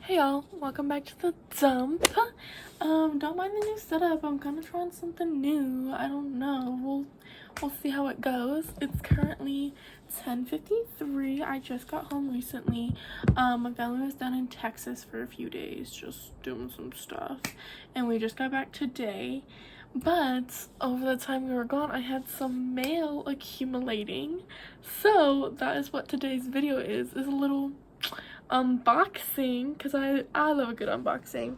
Hey y'all, welcome back to the dump. Don't mind the new setup. I'm kind of trying something new. I don't know. We'll see how it goes. It's currently 10:53. I just got home recently. My family was down in Texas for a few days, just doing some stuff, and we just got back today. But over the time we were gone, I had some mail accumulating. So that is what today's video is a little unboxing, because I love a good unboxing,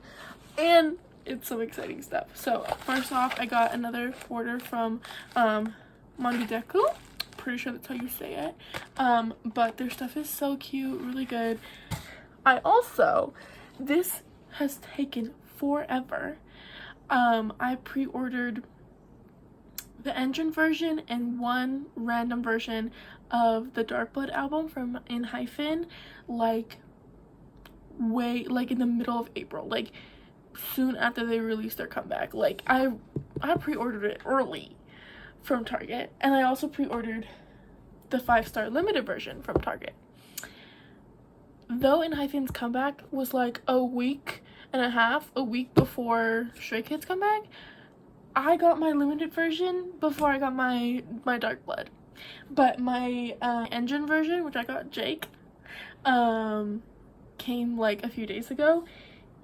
and it's some exciting stuff. So first off, I got another order from BOYNEXTDOOR. Pretty sure that's how you say it. But their stuff is so cute, really good. This has taken forever. I pre-ordered the engine version and one random version of the Dark Blood album from Enhypen, like in the middle of April, like soon after they released their comeback. Like I pre-ordered it early from Target, and I also pre-ordered the 5-star limited version from Target. Though Enhypen's comeback was like a week before Stray Kids' comeback, I got my limited version before I got my Dark Blood. But my engine version, which I got Jake, came like a few days ago,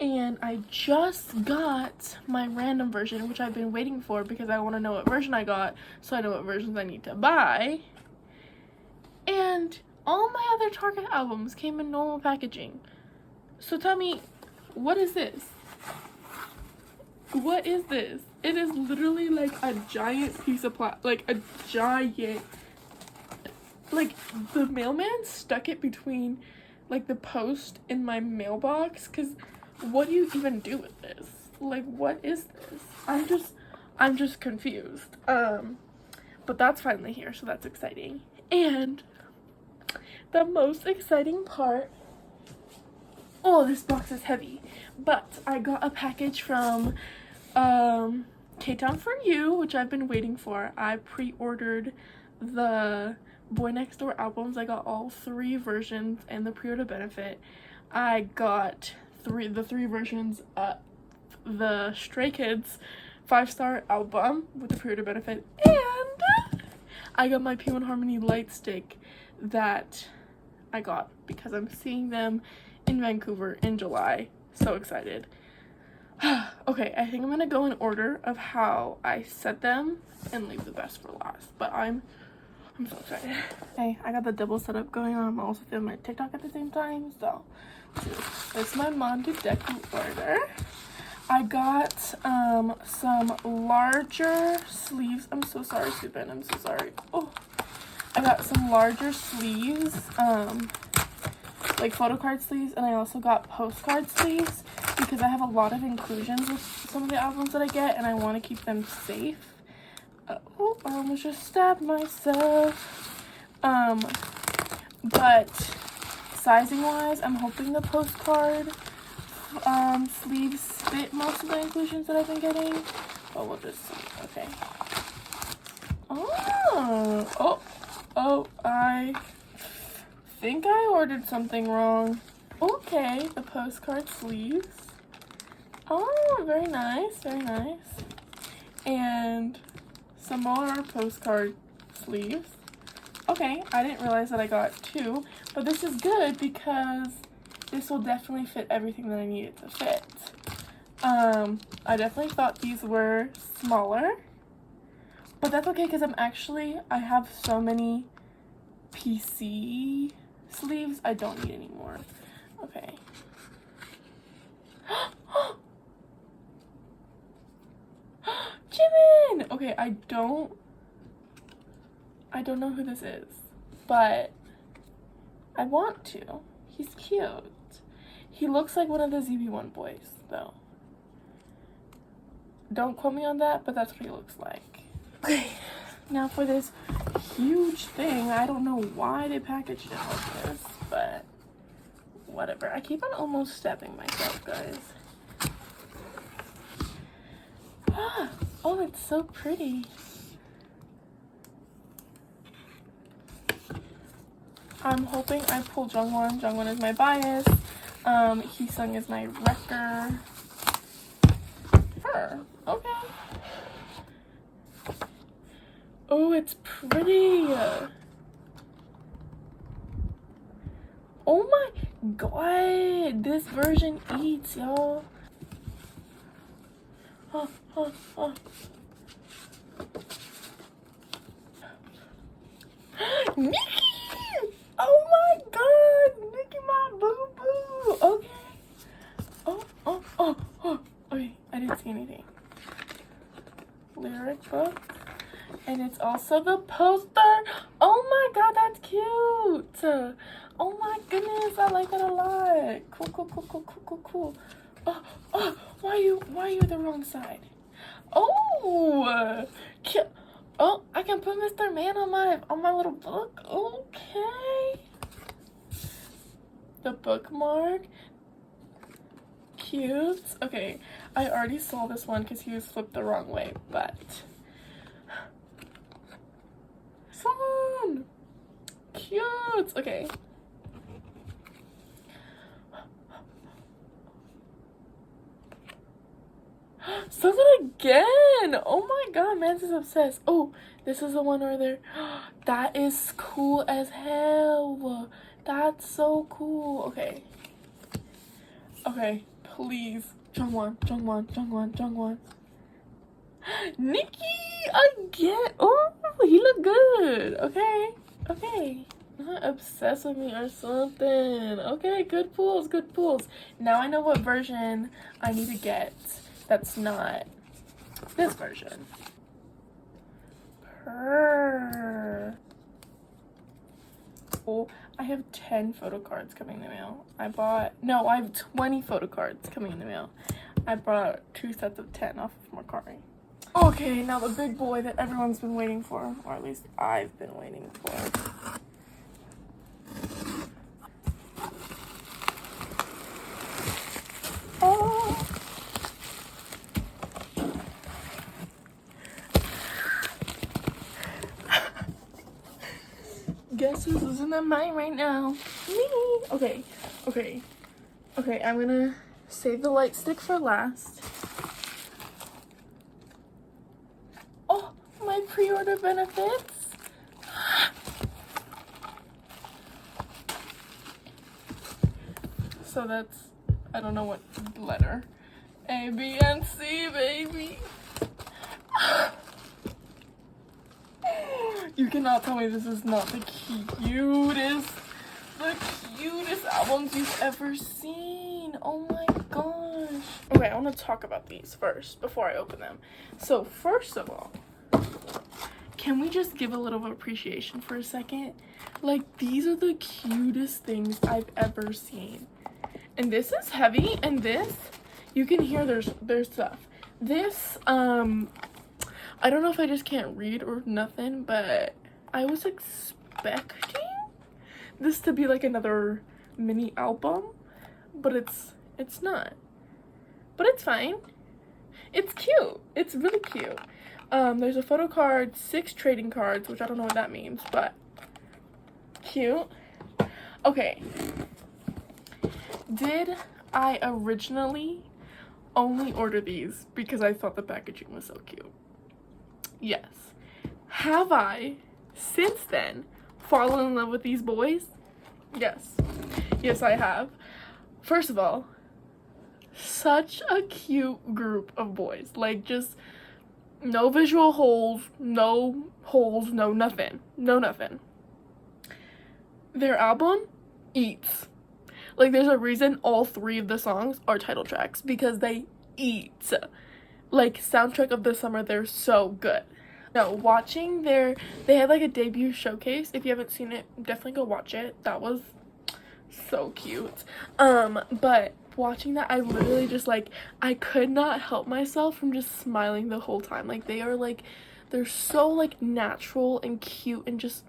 and I just got my random version, which I've been waiting for because I want to know what version I got so I know what versions I need to buy. And all my other Target albums came in normal packaging. So tell me, what is this? What is this? It is literally like a giant piece of like the mailman stuck it between like the post in my mailbox, because what do you even do with this? Like, what is this? I'm just confused. But that's finally here, so that's exciting. And the most exciting part, oh, this box is heavy, but I got a package from Kpop for You, which I've been waiting for. I pre-ordered the BOYNEXTDOOR albums. I got all 3 versions and the pre-order benefit. I got the 3 versions of the Stray Kids 5-star album with the pre-order benefit, and I got my P1Harmony light stick that I got because I'm seeing them in Vancouver in July. So excited. Okay, I think I'm gonna go in order of how I set them and leave the best for last, but I'm so excited. Okay, I got the double setup going on. I'm also filming my TikTok at the same time, so it's my BOYNEXTDOOR order. I got some larger sleeves. I'm so sorry, Subin. I'm so sorry. Oh, I got some larger sleeves, like photo card sleeves, and I also got postcard sleeves because I have a lot of inclusions with some of the albums that I get, and I want to keep them safe. Oh, I almost just stabbed myself. But sizing wise, I'm hoping the postcard sleeves fit most of the inclusions that I've been getting. Oh, we'll just see. Okay. Oh, I think I ordered something wrong. Okay, the postcard sleeves. Oh, very nice, very nice. And some more postcard sleeves. Okay, I didn't realize that I got 2, but this is good because this will definitely fit everything that I need it to fit. I definitely thought these were smaller, but that's okay because I have so many PC sleeves I don't need anymore. Okay. Jimin! Okay, I don't know who this is, but I want to. He's cute. He looks like one of the ZB1 boys, though. Don't quote me on that, but that's what he looks like. Okay, now for this huge thing. I don't know why they packaged it like this, but whatever. I keep on almost stabbing myself, guys. Oh, it's so pretty. I'm hoping I pull Jungwon. Jungwon is my bias. He Sung is my wrecker. Her. Okay. Oh, it's pretty. Oh my god, this version eats, y'all. Nikki! Oh my god, Nikki, my boo boo. Okay. Oh. Okay, I didn't see anything. Lyric book. And it's also the poster. Oh my god, that's cute. Oh my goodness, I like that a lot. Cool. Oh, why are you the wrong side? Oh, cute. Oh, I can put Mr. Man on my little book. Okay. The bookmark. Cute. Okay, I already saw this one because he was flipped the wrong way, but fun. Cute. Okay. Says it again. Oh my god, Mans is obsessed. Oh, this is the one where they're that is cool as hell. That's so cool. Okay, please, Jungwon. Nikki again. Oh, he look good. Okay, not obsessed with me or something. Okay, good pulls. Now I know what version I need to get. That's not this version. Oh, I have 10 photo cards coming in the mail. I have 20 photo cards coming in the mail. I brought 2 sets of 10 off of Mercari. Okay, now the big boy that everyone's been waiting for, or at least I've been waiting for. Oh. Guess who's losing their mind right now? Me. Okay, I'm gonna save the light stick for last. Oh, my pre-order benefits. So that's, I don't know what letter. A, B, and C, baby. You cannot tell me this is not the cutest albums you've ever seen. Oh my gosh. Okay, I want to talk about these first before I open them. So first of all, can we just give a little appreciation for a second? Like, these are the cutest things I've ever seen. And this is heavy, and this, you can hear there's stuff. This, I don't know if I just can't read or nothing, but I was expecting this to be like another mini album, but it's not. But it's fine. It's cute. It's really cute. There's a photo card, 6 trading cards, which I don't know what that means, but cute. Okay. Did I originally only order these because I thought the packaging was so cute? Yes. Have I, since then, fallen in love with these boys? Yes. Yes, I have. First of all, such a cute group of boys. Like, just no visual holes, no nothing. No nothing. Their album eats. Like, there's a reason all 3 of the songs are title tracks, because they eat. Like, soundtrack of the summer, they're so good. No, watching they had like a debut showcase. If you haven't seen it, definitely go watch it. That was so cute. But watching that, I literally just like, I could not help myself from just smiling the whole time. Like, they're so like natural and cute, and just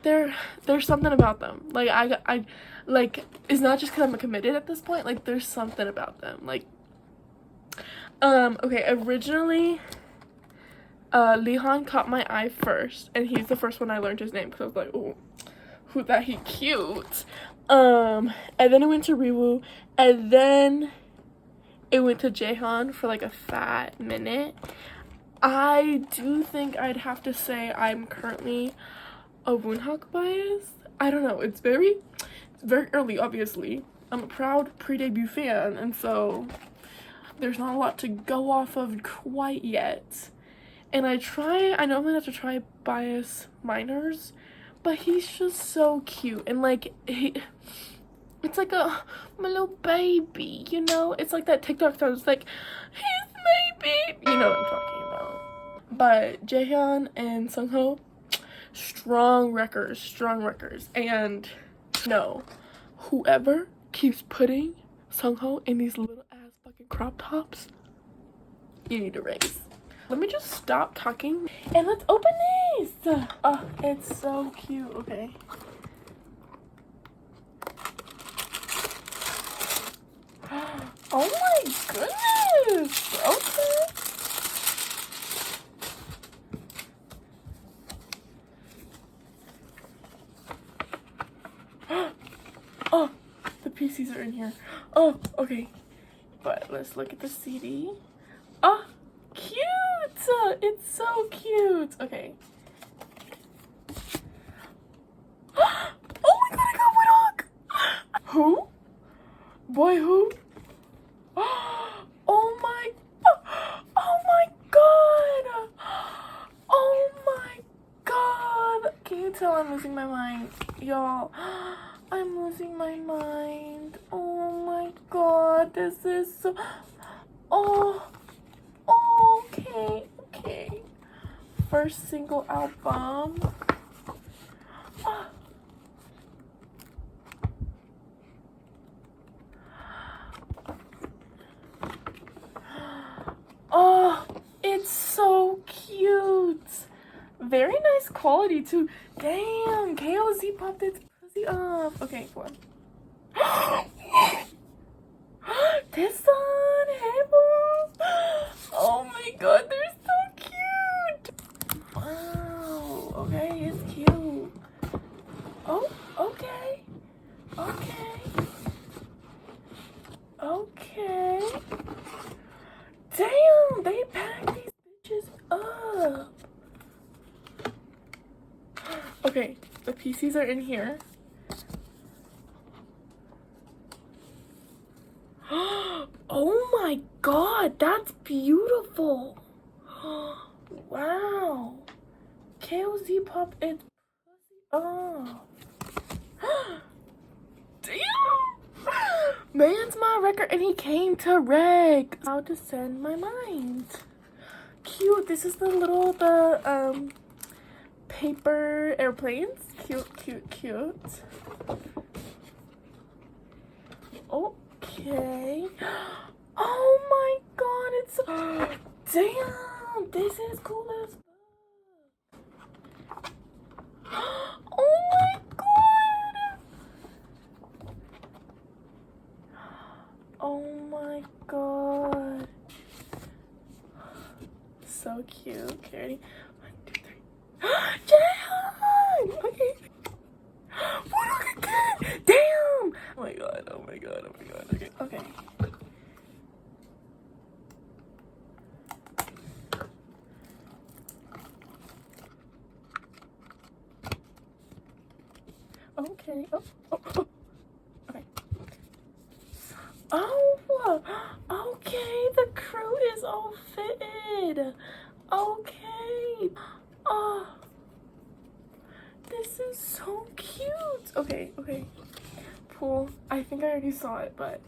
there's something about them. Like, I like, it's not just because I'm committed at this point. Like, there's something about them. Like, okay, originally Lihan caught my eye first, and he's the first one I learned his name, because I was like, oh, who that, he cute. And then it went to Rewoo, and then it went to Jaehyun for like a fat minute. I do think I'd have to say I'm currently a Woonhak bias. I don't know, it's very early, obviously. I'm a proud pre-debut fan, and so there's not a lot to go off of quite yet. And I know I'm gonna have to try bias minors, but he's just so cute, and like it's like my little baby, you know? It's like that TikTok song, it's like, he's my baby, you know what I'm talking about. But Jaehyun and Sungho, strong wreckers, and no, whoever keeps putting Sungho in these little ass fucking crop tops, you need a raise. Let me just stop talking and let's open this. Oh, it's so cute. Okay. Oh my goodness. Okay. Oh, the PCs are in here. Oh, okay. But let's look at the CD. Oh, cute. It's so cute. Okay. Oh my god, I got Winnock. Who? Boy who? Oh my god. Oh my god. Can you tell I'm losing my mind? Y'all, I'm losing my mind. Oh my god, this is so... Oh, okay. First single album. Oh, it's so cute. Very nice quality too. Damn, KOZ popped its pussy off. Okay, go on. This one, hey boo. Oh my god, they're so cute. Wow, okay, it's cute. Oh, okay. Damn, they packed these bitches up. Okay, the PCs are in here. Oh my god, that's beautiful. Wow. KOZ pop its pussy off. Damn. Man's my record and he came to reg. How to send my mind. Cute. This is the paper airplanes. Cute. Okay. Oh my god, it's... Damn, this is cool as fuck. Oh my god. Oh my god. So cute. Okay, ready? 1, 2, 3. Jaehyun! Okay. What are again? Damn! Oh my god. Okay. Okay. Oh. Okay. Oh, okay. The crew is all fitted. Okay. Oh, this is so cute. Okay. Pool. I think I already saw it, but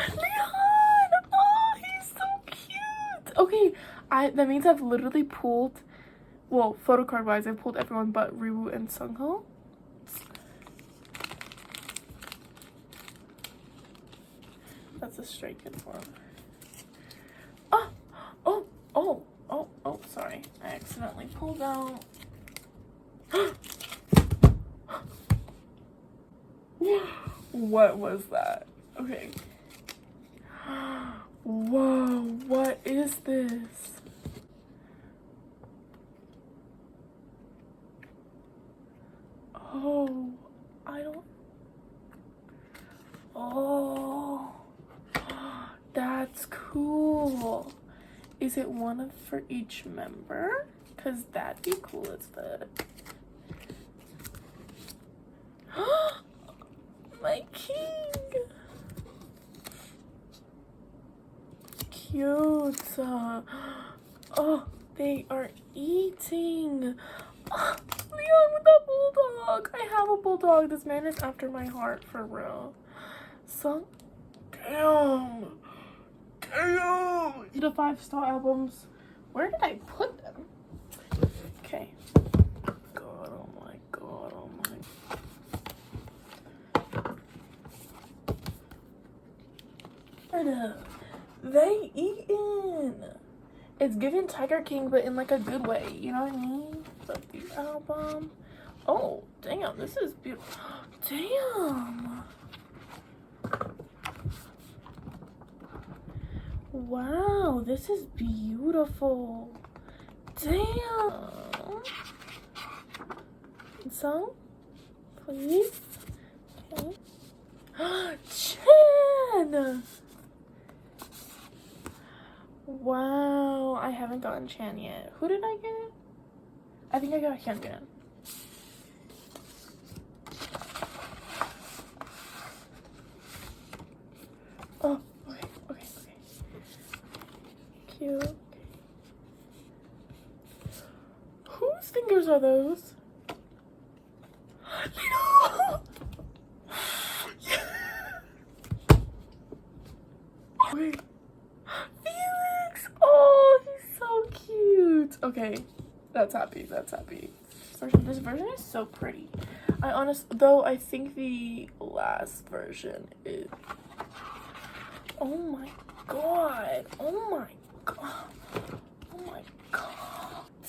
Leon. Oh, he's so cute. Okay. That means I've literally pulled. Well, photo card wise, I've pulled everyone but Rewoo and Sungho. That's a straight good form. Oh, sorry. I accidentally pulled out. What was that? Okay. Whoa, what is this? Oh, I don't... cool. Is it one for each member? Cause that'd be cool as fuck. My king. Cute. Oh, they are eating. Oh, Leon with a bulldog. I have a bulldog. This man is after my heart for real. So, damn. The 5-star albums. Where did I put them? Okay. God, oh my god, oh my. They eating. It's giving Tiger King, but in like a good way. You know what I mean? The album. Oh, damn, this is beautiful. Damn. Wow, this is beautiful. Damn. So, please. Okay. Chan. Wow, I haven't gotten Chan yet. Who did I get? I think I got Hyunbin. Oh, okay. Cute. Whose fingers are those? Lino! Wait. Felix! Oh, he's so cute. Okay, that's happy. This version is so pretty. I think the last version is... Oh my god.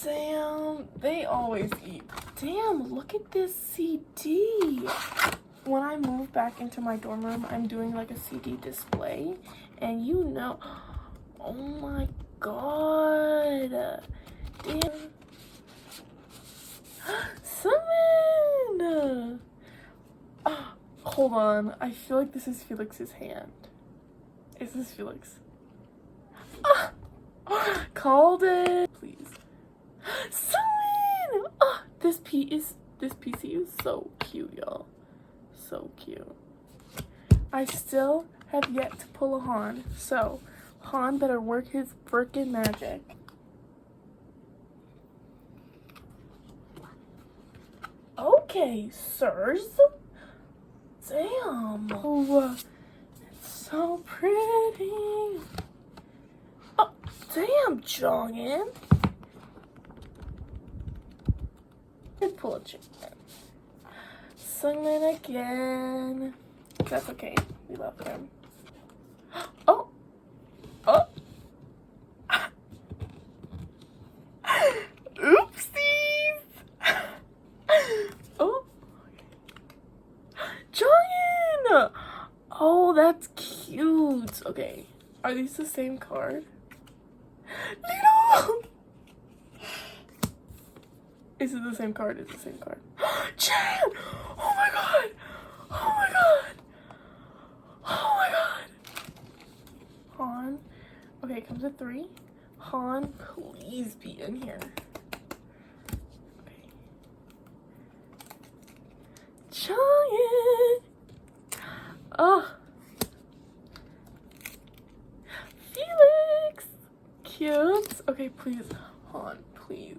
Damn, they always eat. Damn, look at this CD. When I move back into my dorm room, I'm doing like a CD display. And you know, oh my god. Damn. Summon! Hold on, I feel like this is Felix's hand. Is this Felix? Called it. Please. Summon! This PC is so cute, y'all. So cute. I still have yet to pull a Han, so Han better work his frickin' magic. Okay, sirs. Damn. Oh, it's so pretty. Oh, damn, Jongin. Let's pull a chicken. Sungmin again. That's okay. We love him. Oh. Oopsies. Oh. Jongin. Oh, that's cute. Okay. Are these the same card? Lino. Is it the same card? It's the same card. Chan! Oh my god! Han. Okay, it comes at 3. Han, please be in here. Okay. Giant! Oh. Felix! Cute. Okay, please. Han, please.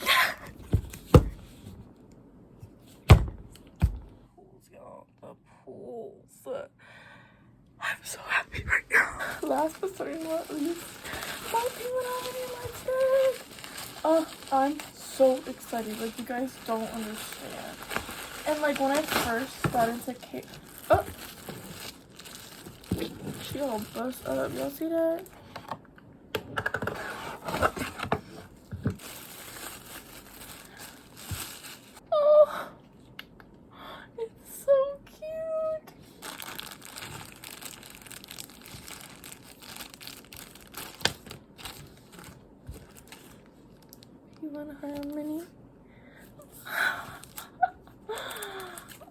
Yeah! Pools, y'all. The pools. I'm so happy right now. Last but certainly not least, my P1Harmony lipstick. Oh, I'm so excited. Like, you guys don't understand. And like, when I first got into Kpop, she all bust up. Y'all see that? Oh, it's so cute. P1Harmony.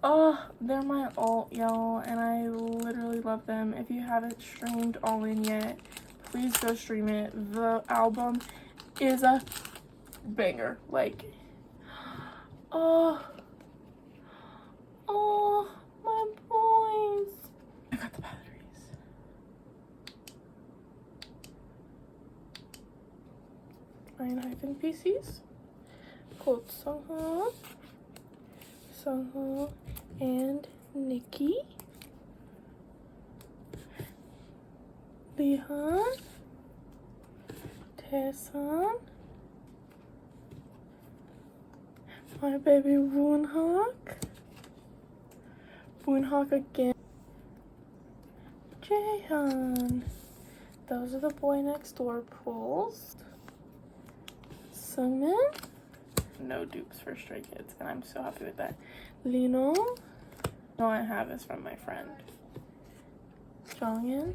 Oh, they're my alt, y'all, and I literally love love them. If you haven't streamed All In yet, please go stream it. The album is a banger. Like, oh, my boys. I got the batteries. Enhypen PCs. Called Soho, and Nikki. Lihan, Tessan, my baby Woonhawk again, Jaehyun. Those are the Boy Next Door pools. Sungmin, no dupes for Stray Kids, and I'm so happy with that. Lino, all I have is from my friend. Jongin,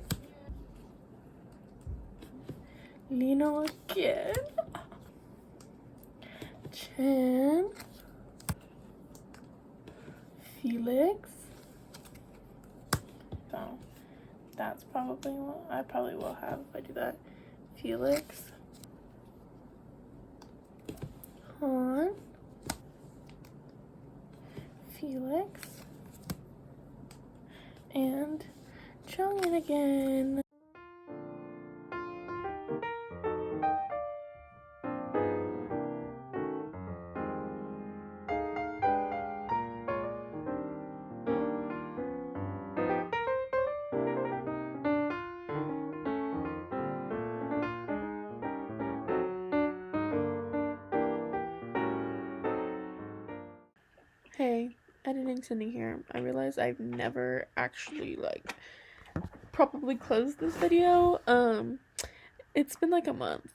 Lino again, Chen, Felix. So that's probably what I probably will have if I do that. Felix, Han, Felix, and Jongin again. Hey, editing Cindy here. I realized I've never actually like probably closed this video. It's been like a month,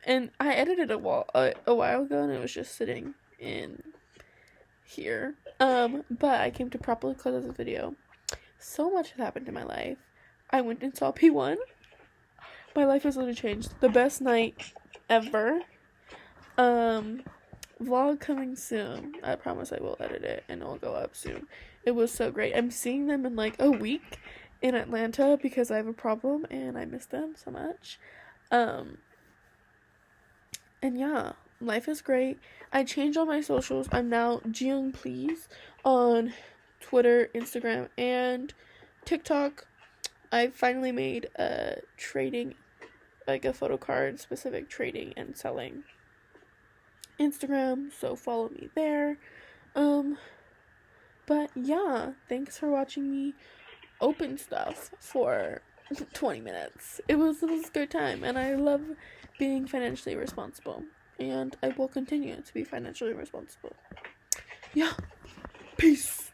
and I edited a while ago, and it was just sitting in here. But I came to properly close this video. So much has happened in my life. I went and saw P1. My life has literally changed. The best night ever. Vlog coming soon. I promise I will edit it and it'll go up soon. It was so great. I'm seeing them in like a week in Atlanta because I have a problem and I miss them so much. And yeah, life is great. I changed all my socials. I'm now Jiyoung Please on Twitter, Instagram, and TikTok. I finally made a trading, like a photo card specific trading and selling Instagram, so follow me there. But yeah, thanks for watching me open stuff for 20 minutes. It was a good time, and I love being financially responsible, and I will continue to be financially responsible. Yeah, peace.